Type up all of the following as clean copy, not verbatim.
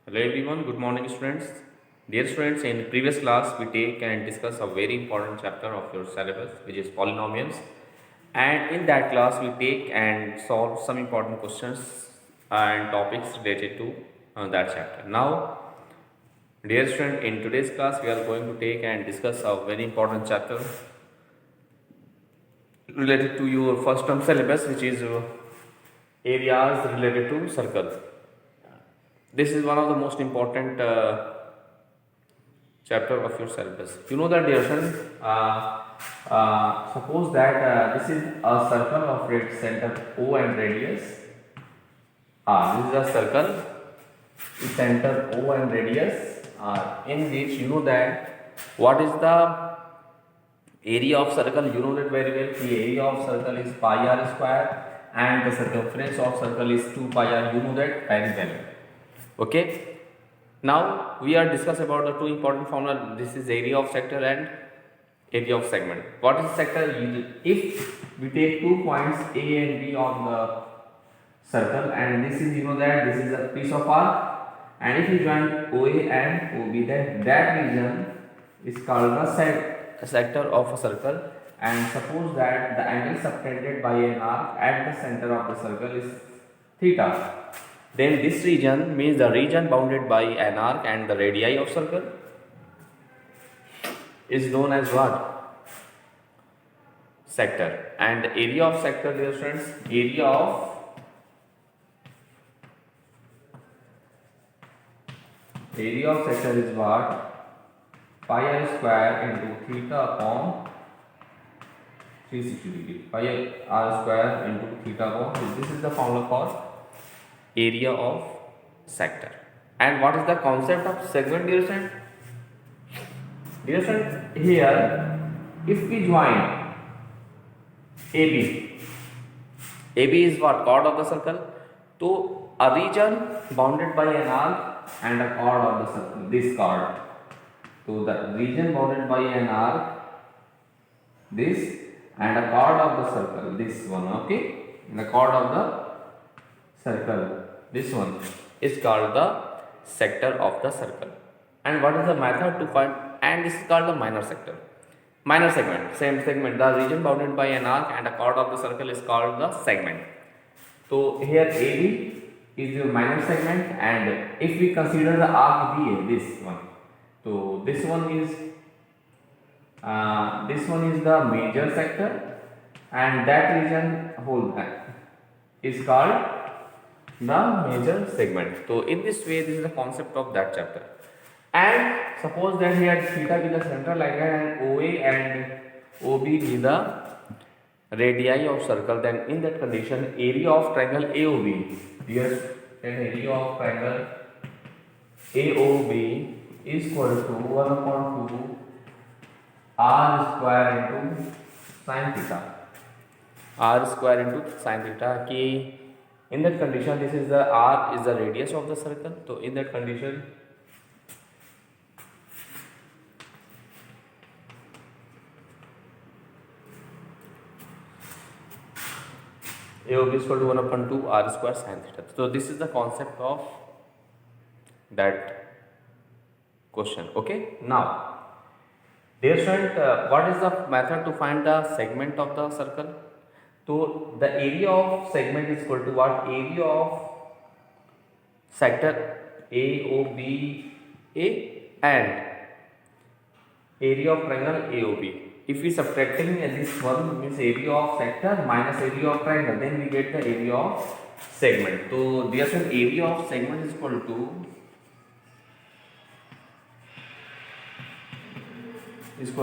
Hello everyone, good morning students. Dear students, in previous class we take and discuss a very important chapter of your syllabus which is polynomials, and in that class we take and solve some important questions and topics related to that chapter. Now dear student, in today's class we are going to take and discuss a very important chapter related to your first term syllabus, which is areas related to circle. This is one of the most important chapter of your syllabus. You know that, dear student, suppose that this is a circle of center O and radius. This is a circle with center O and radius. In which you know that what is the area of circle? You know that very well. The area of circle is pi r square, and the circumference of circle is 2 pi r. You know that very well. Okay. Now we are discuss about the two important formula. This is area of sector and area of segment. What is sector? If we take 2 points A and B on the circle, and this is, you know that this is a piece of arc, and if you join OA and OB, then that region is called the sector of a circle. And suppose that the angle subtended by an arc at the center of the circle is theta, then this region means the region bounded by an arc and the radii of circle is known as what? Sector. And the area of sector, dear friends, area of sector is what? Pi r square into theta upon 360 degree. Pi r square into theta upon, this is the formula for area of sector. And what is the concept of segment, dear friend? Dear friend, here if we join AB, AB is what? Chord of the circle. So a region bounded by an arc and a chord of the circle, this chord. So the region bounded by an arc, this, and a chord of the circle, this one, okay? And the chord of the circle, this one, is called the sector of the circle. And what is the method to find? And this is called the minor sector. Minor segment, same segment. The region bounded by an arc and a chord of the circle is called the segment. So here AB is the minor segment, and if we consider the arc BA, this one, so this one is the major sector, and that region whole is called the major segment. So in this way, this is the concept of that chapter. And suppose that here theta be the central line and OA and OB be the radii of circle, then in that condition area of triangle AOB, yes, then area of triangle AOB is equal to 1 upon 2 r square into sin theta. R square into sin theta. Ki in that condition, this is the r is the radius of the circle. So in that condition, AOB is equal to 1 upon 2 r square sin theta. So this is the concept of that question. Okay. Now, dear student, what is the method to find the segment of the circle? So the area of segment is equal to what? Area of sector AOBA and area of triangle AOB. If we subtracting this one, means area of sector minus area of triangle, then we get the area of segment. So dear student, area of segment is equal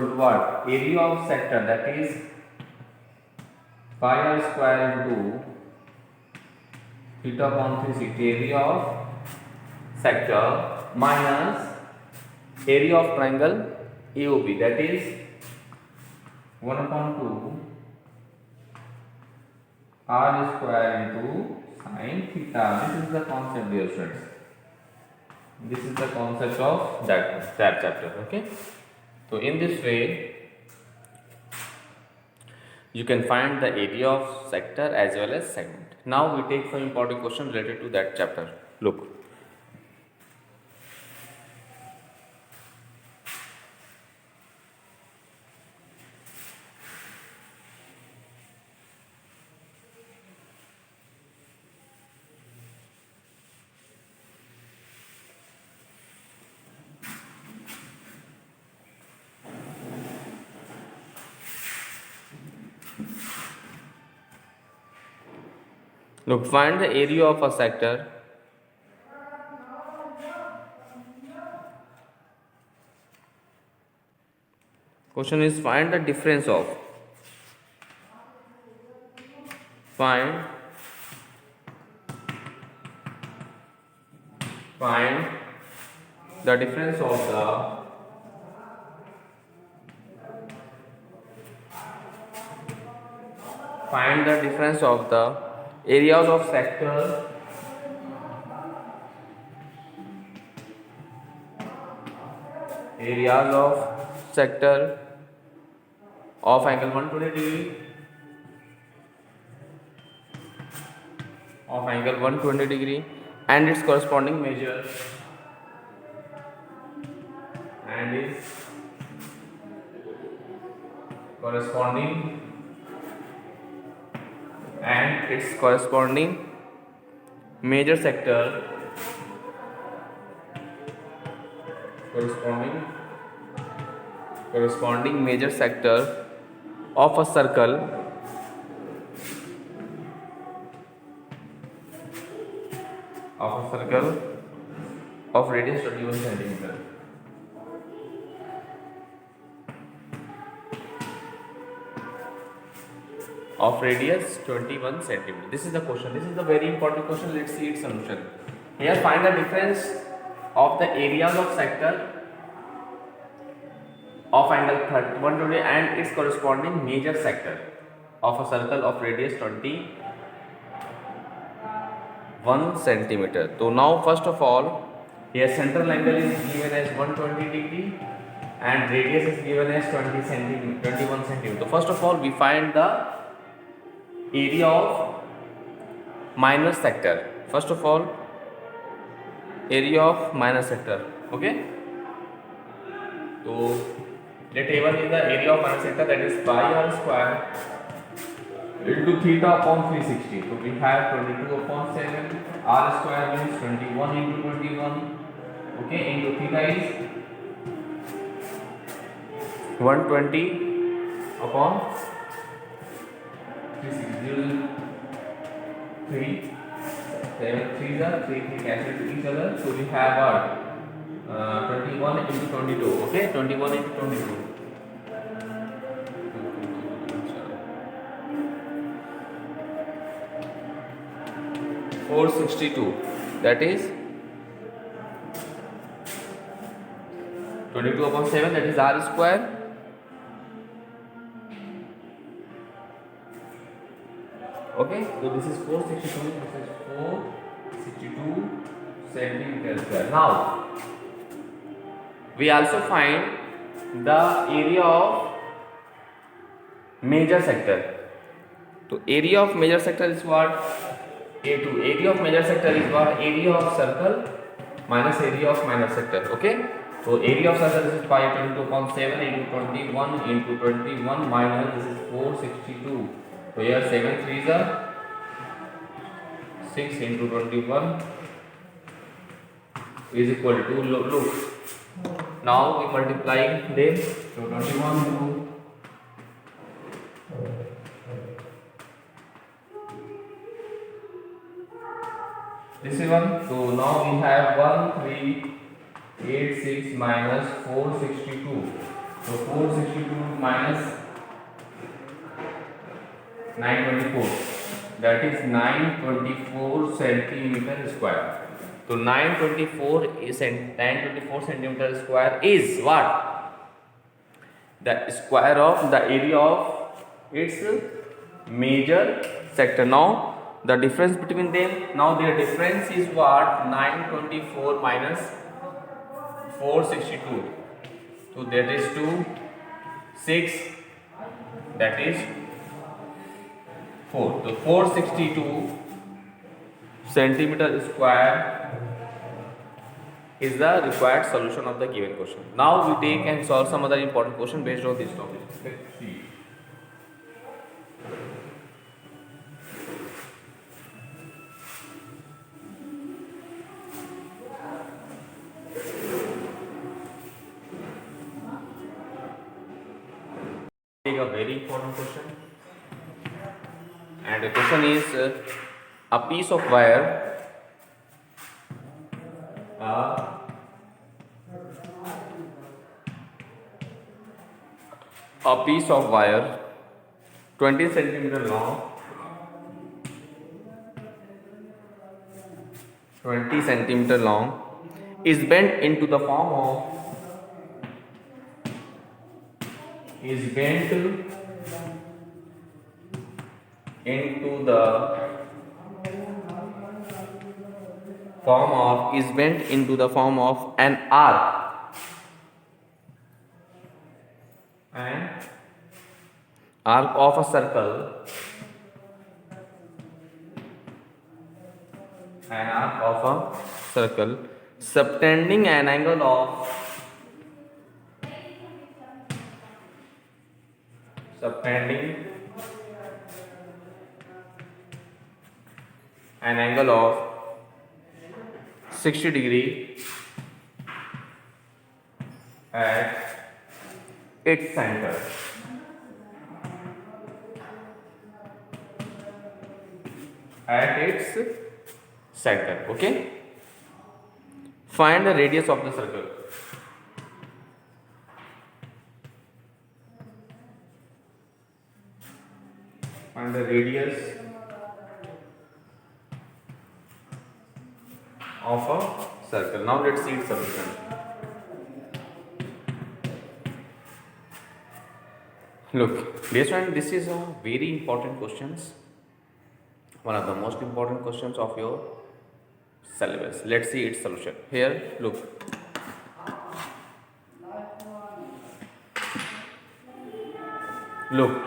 to what? Area of sector, that is pi r square into theta upon 360, area of sector minus area of triangle AOB, that is 1 upon 2 r square into sin theta. This is the concept, dear friends. This is the concept of that chapter. Okay. So in this way, you can find the area of sector as well as segment. Now we take some important question related to that chapter. Look, Look, find the area of a sector. Question is find the difference of. Find the difference of the areas of sector of angle 120 degree and its corresponding measure and its corresponding major sector of a circle of radius 21 centimeter. Of radius 21 centimeter. This is the question. This is the very important question. Let's see its solution. Here, find the difference of the areas of sector of angle 120 and its corresponding major sector of a circle of radius 21 centimeter. So now, first of all, here central angle is given as 120 degree and radius is given as 21 centimeter. So first of all, we find the area of minor sector. First of all, area of minor sector. Okay. So let A1 is the area of minor sector, that is pi r square into theta upon 360. So we have 22 upon 7. R square means 21 into 21. Okay. Into theta is 120 upon 360. 3 7 3 are 3 cancel to each other. So we have our 21 into 22. Okay, 21 into 22. 462. That is 22 upon 7. That is r square. Okay, so this is 462. This is 462 centimeter square. Now we also find the area of major sector. So area of major sector is what? A2. Area of major sector is what? Area of circle minus area of minor sector. Okay. So area of circle is pi 22 upon 7 into 21 into 21 minus this is 462. So here 7 3s are 6 into 21 is equal to look. Now we multiply them. So 21 into this is 1. So now we have 1386 minus 462. So 462 minus 924. That is 924 centimeter square. So 924 centimeter square is what? The square of the area of its major sector. Now the difference between them, now their difference is what? 924 minus 462. So that is 2 6, that is 4. So 462 centimeter square is the required solution of the given question. Now we take and solve some other important question based on this topic. Let's see. Take a very important question, and the question is a piece of wire, uh, a piece of wire 20 centimeter long, 20 centimeter long, is bent into the form of is bent into the form of an arc of a circle, subtending an angle of 60 degree at its center. Okay. Find the radius of the circle. Find the radius of a circle. Now let's see its solution. Look, dear student, this is a very important questions. One of the most important questions of your syllabus. Let's see its solution. Here, look. Look,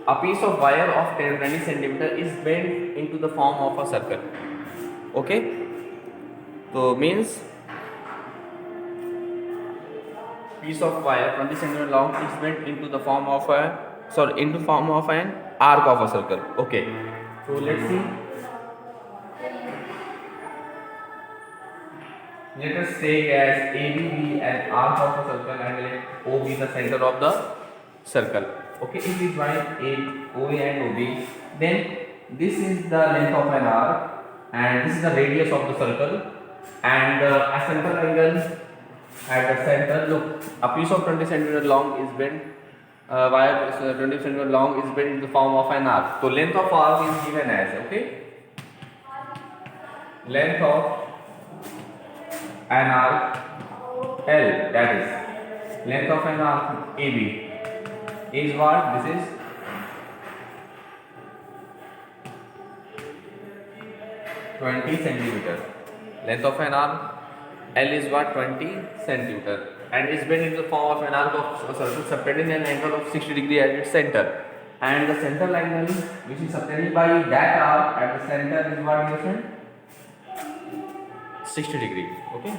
a piece of wire of 10-20 centimeter is bent into the form of a circle. Okay, so means piece of wire 20 centimeter long is bent into the form of an arc of a circle. Okay, so let's see. Let us take as AB be an arc of a circle and let O be the center of the circle. Okay, if we find OA and OB, then this is the length of an arc and this is the radius of the circle, and a central angle at the center. Look, a piece of 20 centimeter long is bent, wire 20 centimeter long is bent in the form of an arc. So length of arc is given as, okay, length of an arc L, that is length of an arc AB is what? This is 20 centimeter. Length of an arc L is what? 20 centimeter, and is bent into the form of an arc of a circle subtending an angle of 60 degree at its center, and the central angle which is subtended by that arc at the center is what you said? 60 degree. Okay,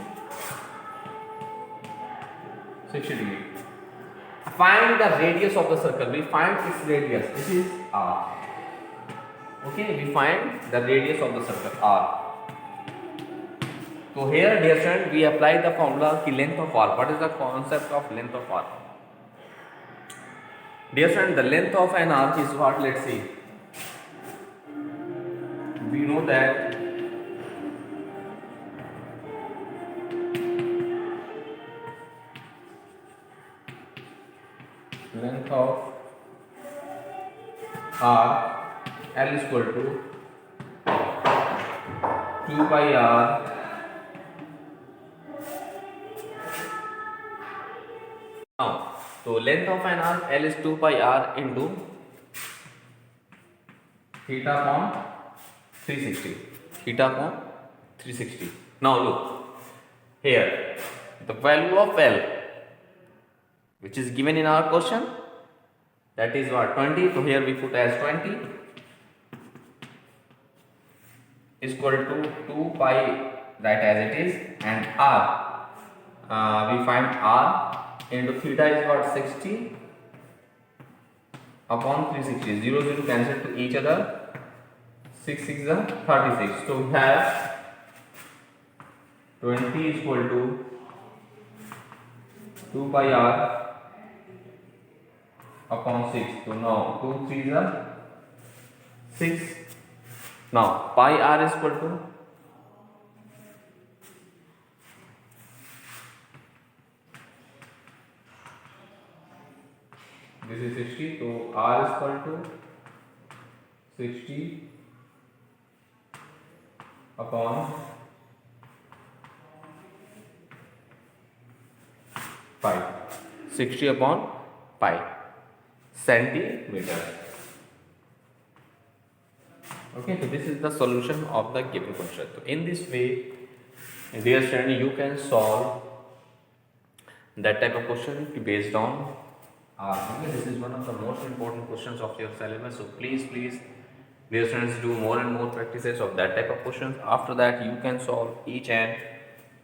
60 degree. Find the radius of the circle. We find its radius. This is R. Okay, we find the radius of the circle R. So here, dear student, we apply the formula ki length of arc. What is the concept of length of arc? Dear student, the length of an arc is what? Let's see. We know that length of arc L is equal to 2 pi r now. So length of an arc L is 2 pi r into theta upon 360. Theta upon 360. Now look here, the value of L which is given in our question, that is what? 20. So here we put as 20 is equal to 2 pi, right as it is, and r we find r into theta is what? 60 upon 360. 0 0 cancel to each other. 6 6 is 36. So we have 20 is equal to 2 pi r upon 6. So now 2 3 is 6. Now pi r is equal to this is 60, so r is equal to 60 upon pi. 60 upon pi centimeter. Okay, so this is the solution of the given question. So in this way, dear student, you can solve that type of question based on okay, this is one of the most important questions of your syllabus. So please, dear students, do more and more practices of that type of questions. After that, you can solve each and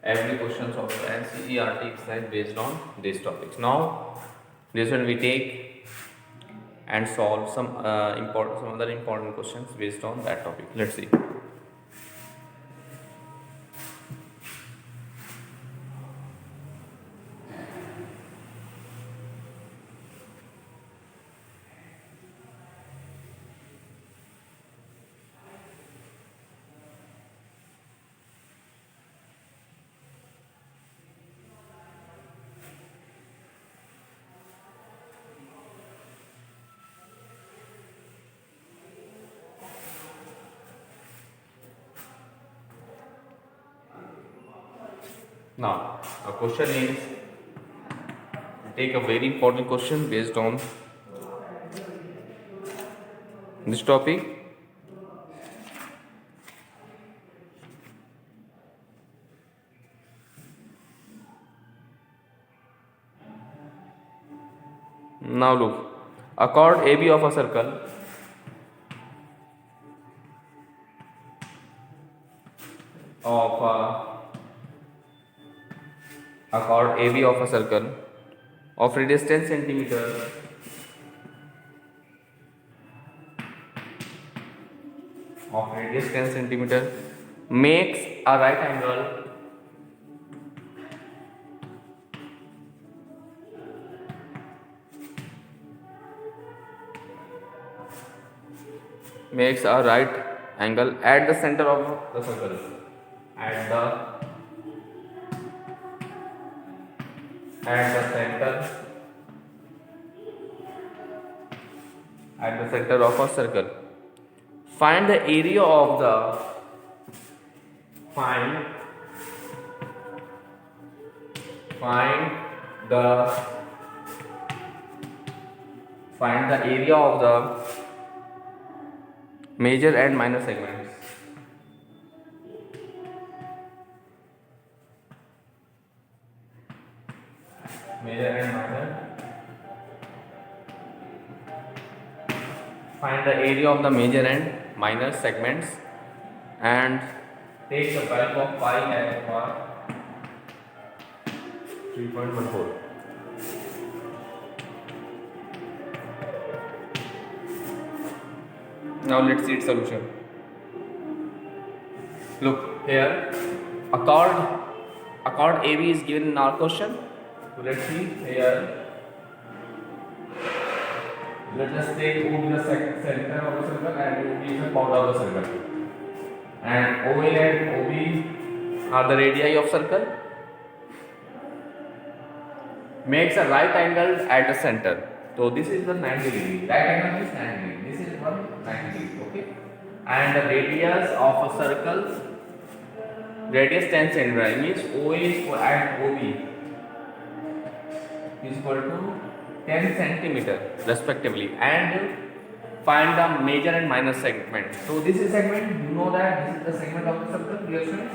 every questions of the NCERT exercise based on these topics. Now, this one we take and solve some other important questions based on that topic. Let's see. Now, a question is, take a very important question based on this topic. Now look, a chord AB of a circle of radius 10 centimeter makes a right angle at the center of the circle. At the center of a circle. Find the area of the area of the major and minor segments. Find the area of the major and minor segments and take the value of pi as 3.14. Now let's see its solution. Look here, a chord AB is given in our question. So let's see here. Let us take O be the center of the circle and O be the border of the circle. And OA and OB are the radii of circle. Makes a right angle at the center. So this is the 90 degree. Right angle is 90 degree. This is 190 degree. Okay. And the radius of a circle, radius 10 centimeter, means OA and OB is equal to 10 centimeter respectively, and find the major and minor segment. So this is segment, you know that this is the segment of the circle, dear students,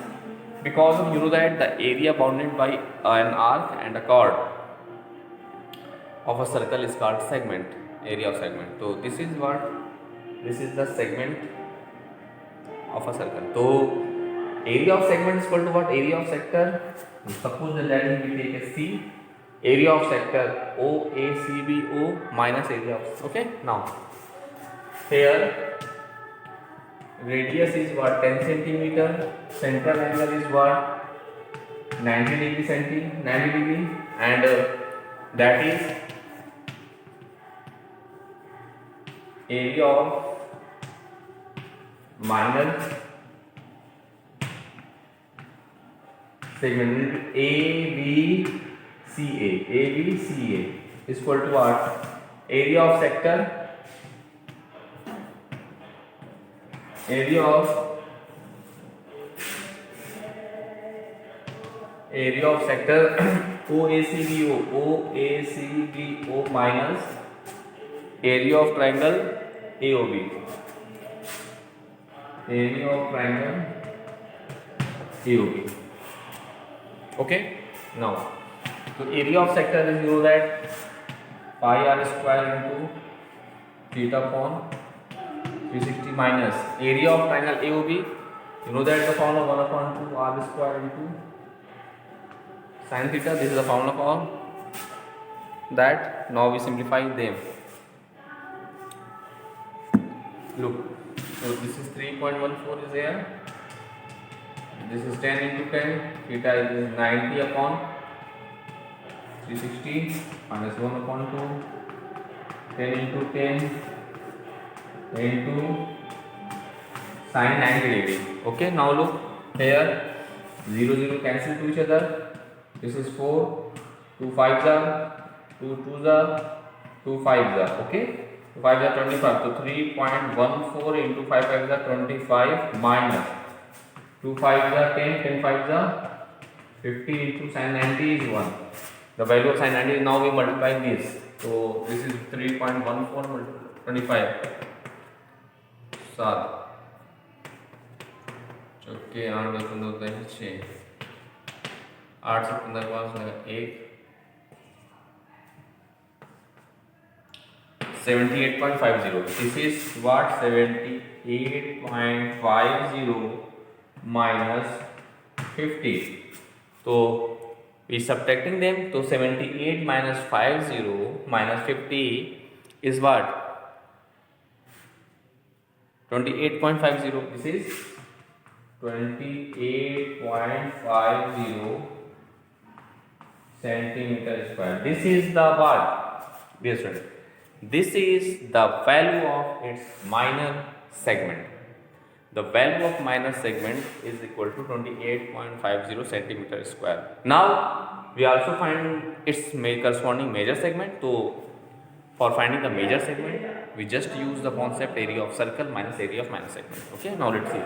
because you know that the area bounded by an arc and a chord of a circle is called segment, area of segment. So this is the segment of a circle. So area of segment is equal to what? Area of sector. Suppose that we take a C. Area of sector OACBO minus area of, okay. Now here radius is what? 10 centimeter. Central angle is what? 90 degree, and that is area of minor segment ABCA is equal to what? Area of sector OACBO minus area of triangle AOB. Okay, now so area of sector is, you know that pi r square into theta upon 360 minus area of triangle AOB, you know that the formula 1 upon 2 r square into sin theta. This is the formula for that. Now we simplify them. Look, so this is 3.14 is there, this is 10 into 10, theta is 90 upon 360 minus 1 upon 2, 10 into 10 into sin 90 degree. Okay, now look here, 0 0 cancel to each other. This is 4, 2 5s are 2 2s are 2 5s are. Okay, 2 5s are 25. So 3.14 into 5 5s are 25 minus 2 5s are 10, 10 5s are 50 into sin 90 is 1. The value of sin 90 is, now we multiply this. So this is 3.14 25 7 चौके 8 2 15 6 8 से 15 पास है 1 78.50. This is what? 78.50 minus 50. So we subtracting them. So 78 minus 50 minus 50 is what? 28.50. This is 28.50 centimeter square. This is the what? Dear student, this is the value of its minor segment. The value of minor segment is equal to 28.50 centimeter square. Now we also find its corresponding major segment. So for finding the major segment, we just use the concept area of circle minus area of minor segment. Okay, now let's see.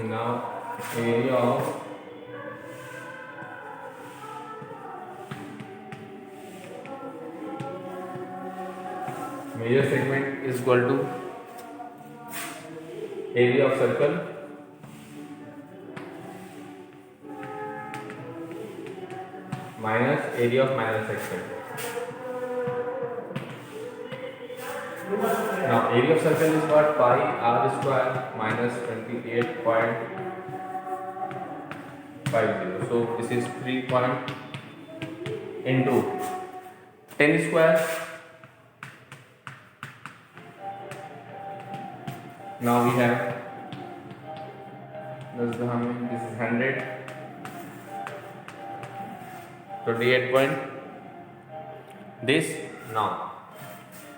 Now area of major segment is equal to area of circle minus area of minor section. Now area of circle is what? Pi r square minus 28.50. So this is 3 into 10 square. Now we have this is 100. 28 point. This now.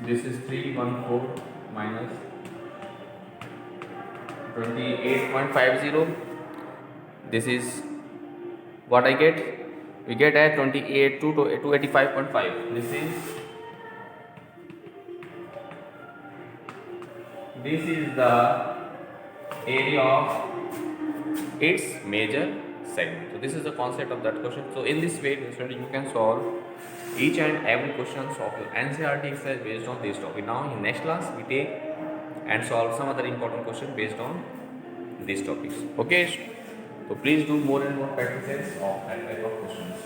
This is 314 minus 28.50. This is what I get. We get at 28 to 285.5. This is the area of its major segment. So this is the concept of that question. So in this way, you can solve each and every questions of your NCERT exercise based on this topic. Now in next class we take and solve some other important question based on these topics. Okay, so please do more and more practices of that type of questions.